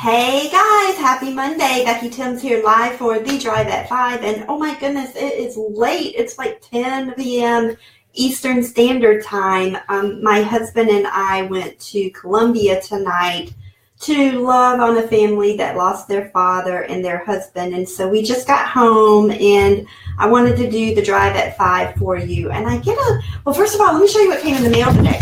Hey guys, happy Monday. Becky Timms here live for The Drive at 5. And oh my goodness, it is late. It's like 10 p.m. Eastern Standard Time. My husband and I went to Columbia tonight to love on a family that lost their father and their husband. And so we just got home and I wanted to do The Drive at 5 for you. And well, first of all, let me show you what came in the mail today.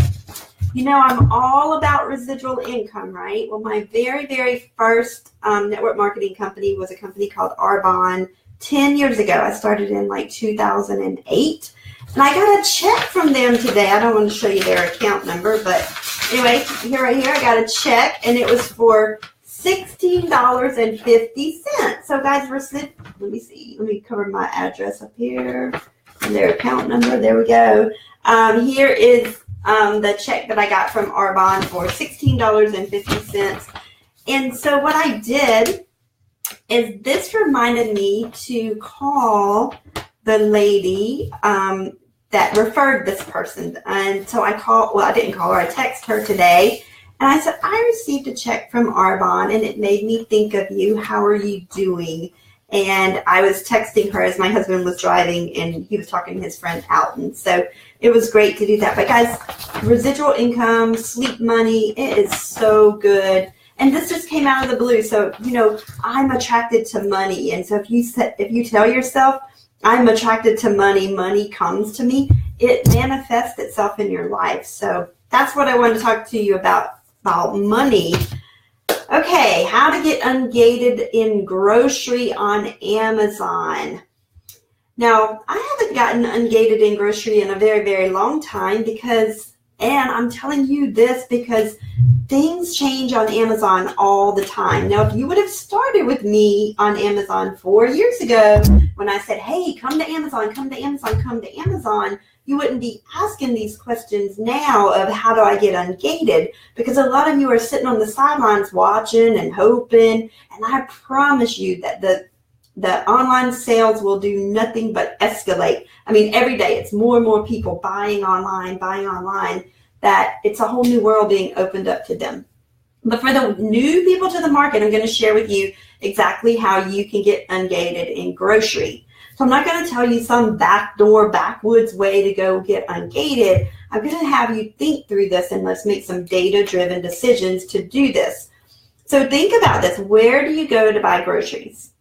You know, I'm all about residual income, right? Well, my very, very first network marketing company was a company called Arbonne 10 years ago. I started in like 2008. And I got a check from them today. I don't want to show you their account number, but anyway, right here, I got a check, and it was for $16.50. So guys, let me see. Let me cover my address up here. And their account number. There we go. Here is the check that I got from Arbonne for $16.50. And so what I did is this reminded me to call the lady that referred this person. And so I didn't call her, I texted her today. And I said, I received a check from Arbonne and it made me think of you. How are you doing? And I was texting her as my husband was driving and he was talking to his friend Alton. So it was great to do that. But guys, residual income, sleep money, it is so good. And this just came out of the blue. So, you know, I'm attracted to money. And so if you tell yourself, I'm attracted to money, money comes to me, it manifests itself in your life. So that's what I wanted to talk to you about money. Okay, how to get ungated in grocery on Amazon. Now, I haven't gotten ungated in grocery in a very, very long time and I'm telling you this because things change on Amazon all the time. Now, if you would have started with me on Amazon 4 years ago, when I said, hey, come to Amazon, come to Amazon, come to Amazon, you wouldn't be asking these questions now of how do I get ungated, because a lot of you are sitting on the sidelines watching and hoping, and I promise you that the online sales will do nothing but escalate. I mean, every day it's more and more people buying online, that it's a whole new world being opened up to them. But for the new people to the market, I'm going to share with you exactly how you can get ungated in grocery. So I'm not going to tell you some backwoods way to go get ungated. I'm going to have you think through this and let's make some data-driven decisions to do this. So think about this. Where do you go to buy groceries?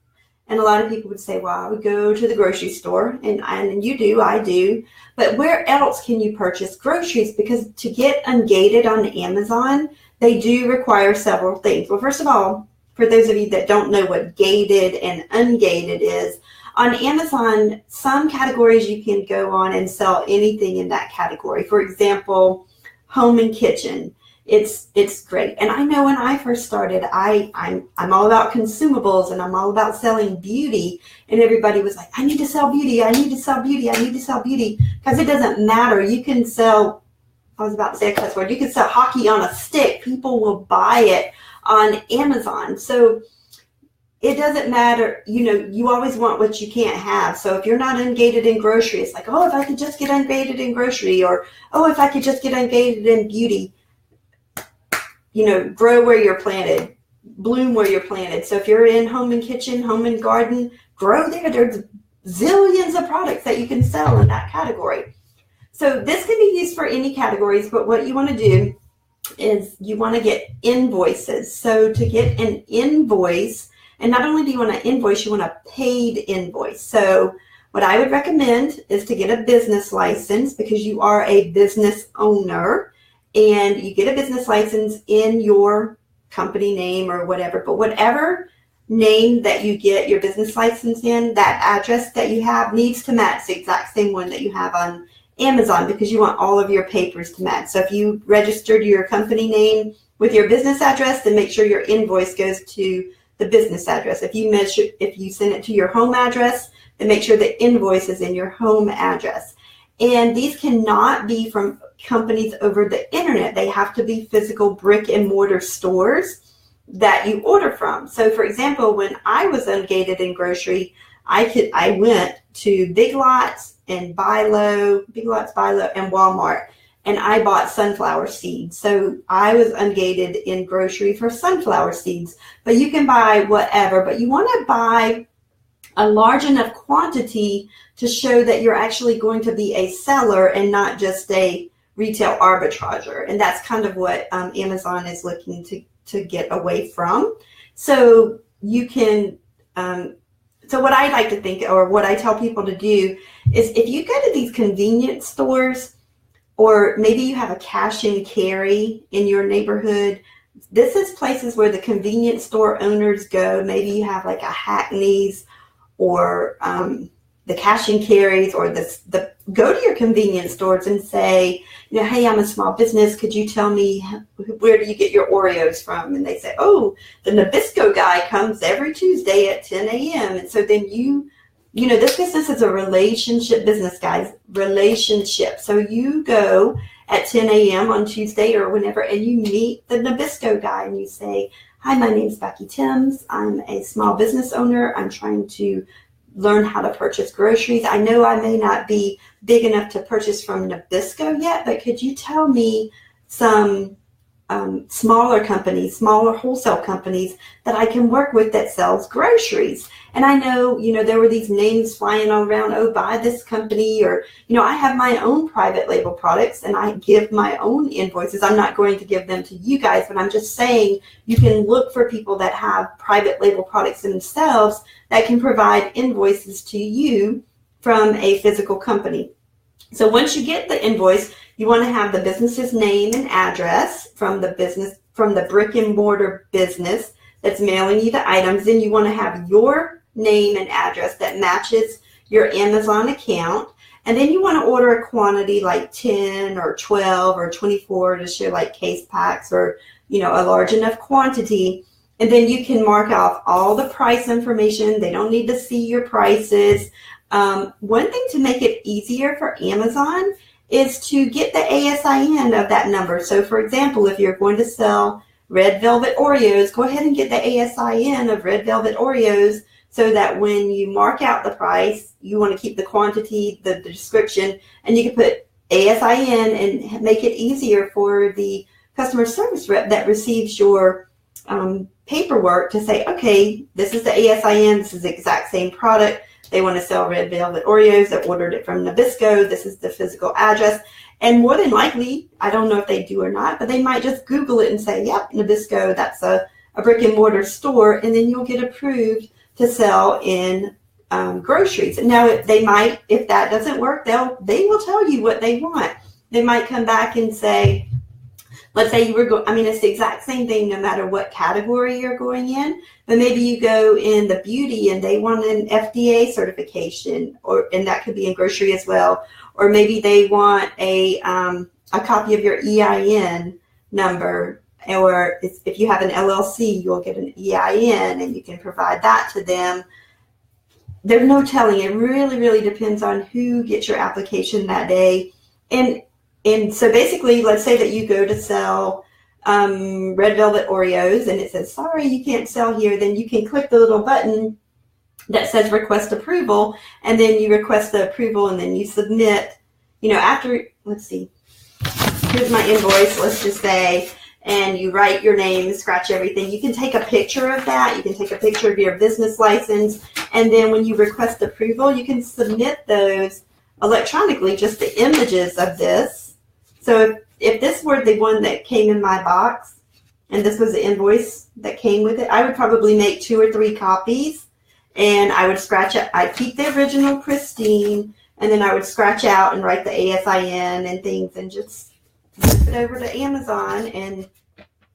And a lot of people would say, well, I would go to the grocery store, and you do, I do. But where else can you purchase groceries? Because to get ungated on Amazon, they do require several things. Well, first of all, for those of you that don't know what gated and ungated is, on Amazon, some categories you can go on and sell anything in that category. For example, home and kitchen. It's great. And I know when I first started, I'm all about consumables and I'm all about selling beauty. And everybody was like, I need to sell beauty. I need to sell beauty. I need to sell beauty. Because it doesn't matter. You can sell, I was about to say a cuss word, you can sell hockey on a stick. People will buy it on Amazon. So it doesn't matter. You know, you always want what you can't have. So if you're not ungated in grocery, it's like, oh, if I could just get ungated in grocery, or, oh, if I could just get ungated in beauty. You know, grow where you're planted, bloom where you're planted. So if you're in home and kitchen, home and garden, grow there. There's zillions of products that you can sell in that category. So this can be used for any categories, but what you want to do is you want to get invoices. So to get an invoice, and not only do you want an invoice, you want a paid invoice. So what I would recommend is to get a business license, because you are a business owner. And you get a business license in your company name or whatever, but whatever name that you get your business license in, that address that you have needs to match the exact same one that you have on Amazon, because you want all of your papers to match. So if you registered your company name with your business address, then make sure your invoice goes to the business address. If you send it to your home address, then make sure the invoice is in your home address. And these cannot be from companies over the internet. They have to be physical brick and mortar stores that you order from. So for example, when I was ungated in grocery, I went to Big Lots, and Big Lots, Bi-Lo, and Walmart. and I bought sunflower seeds. So I was ungated in grocery for sunflower seeds, but you can buy whatever, but you want to buy a large enough quantity to show that you're actually going to be a seller and not just a retail arbitrager. And that's kind of what Amazon is looking to get away from. So you can, so what I like to think, or what I tell people to do, is if you go to these convenience stores, or maybe you have a cash and carry in your neighborhood, this is places where the convenience store owners go. Maybe you have like a Hackney's, or the cash and carries, or the go to your convenience stores and say, hey, I'm a small business. Could you tell me, where do you get your Oreos from? And they say, oh, the Nabisco guy comes every Tuesday at 10 a.m. And so then this business is a relationship business, guys, relationship. So you go at 10 a.m. on Tuesday or whenever, and you meet the Nabisco guy and you say, hi, my name's Becky Timms. I'm a small business owner. I'm trying to learn how to purchase groceries. I know I may not be big enough to purchase from Nabisco yet, but could you tell me some smaller companies, smaller wholesale companies that I can work with that sells groceries? And I know, there were these names flying all around, oh, buy this company, or, I have my own private label products and I give my own invoices. I'm not going to give them to you guys, but I'm just saying you can look for people that have private label products themselves that can provide invoices to you from a physical company. So once you get the invoice, you want to have the business's name and address from the brick and mortar business that's mailing you the items. Then you want to have your name and address that matches your Amazon account. And then you want to order a quantity like 10 or 12 or 24 to show like case packs, or, a large enough quantity. And then you can mark off all the price information. They don't need to see your prices. One thing to make it easier for Amazon is to get the ASIN of that number. So for example, if you're going to sell red velvet Oreos, go ahead and get the ASIN of red velvet Oreos, so that when you mark out the price, you want to keep the quantity, the description, and you can put ASIN and make it easier for the customer service rep that receives your paperwork to say, okay, this is the ASIN, this is the exact same product. They want to sell red velvet Oreos that ordered it from Nabisco. This is the physical address. And more than likely, I don't know if they do or not, but they might just Google it and say, yep, Nabisco, that's a brick and mortar store. And then you'll get approved to sell in groceries. And now they might, if that doesn't work, they will tell you what they want. They might come back and say, let's say you were it's the exact same thing no matter what category you're going in, but maybe you go in the beauty and they want an FDA certification, and that could be in grocery as well. Or maybe they want a copy of your EIN number, or if you have an LLC, you'll get an EIN and you can provide that to them. There's no telling. It really, really depends on who gets your application that day. And so basically, let's say that you go to sell red velvet Oreos and it says, sorry, you can't sell here. Then you can click the little button that says request approval, and then you request the approval, and then you submit, after, let's see, here's my invoice, let's just say, and you write your name, scratch everything. You can take a picture of that. You can take a picture of your business license. And then when you request approval, you can submit those electronically, just the images of this. So if this were the one that came in my box and this was the invoice that came with it, I would probably make 2 or 3 copies, and I would scratch it. I'd keep the original pristine, and then I would scratch out and write the ASIN and things and just flip it over to Amazon, and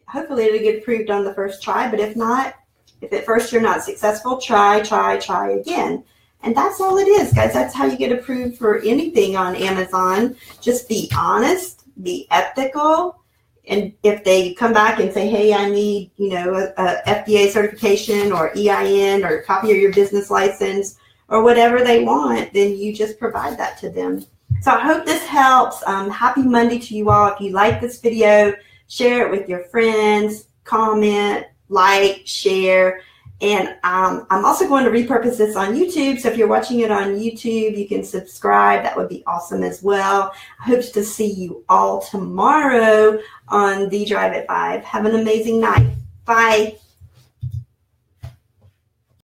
hopefully it'll get approved on the first try. But if not, if at first you're not successful, try again. And that's all it is, guys. That's how you get approved for anything on Amazon. Just be honest, be ethical. And if they come back and say, hey, I need, a FDA certification or EIN or a copy of your business license or whatever they want, then you just provide that to them. So I hope this helps. Happy Monday to you all. If you like this video, share it with your friends, comment, like, share. And I'm also going to repurpose this on YouTube. So if you're watching it on YouTube, you can subscribe. That would be awesome as well. I hope to see you all tomorrow on The Drive at 5. Have an amazing night. Bye.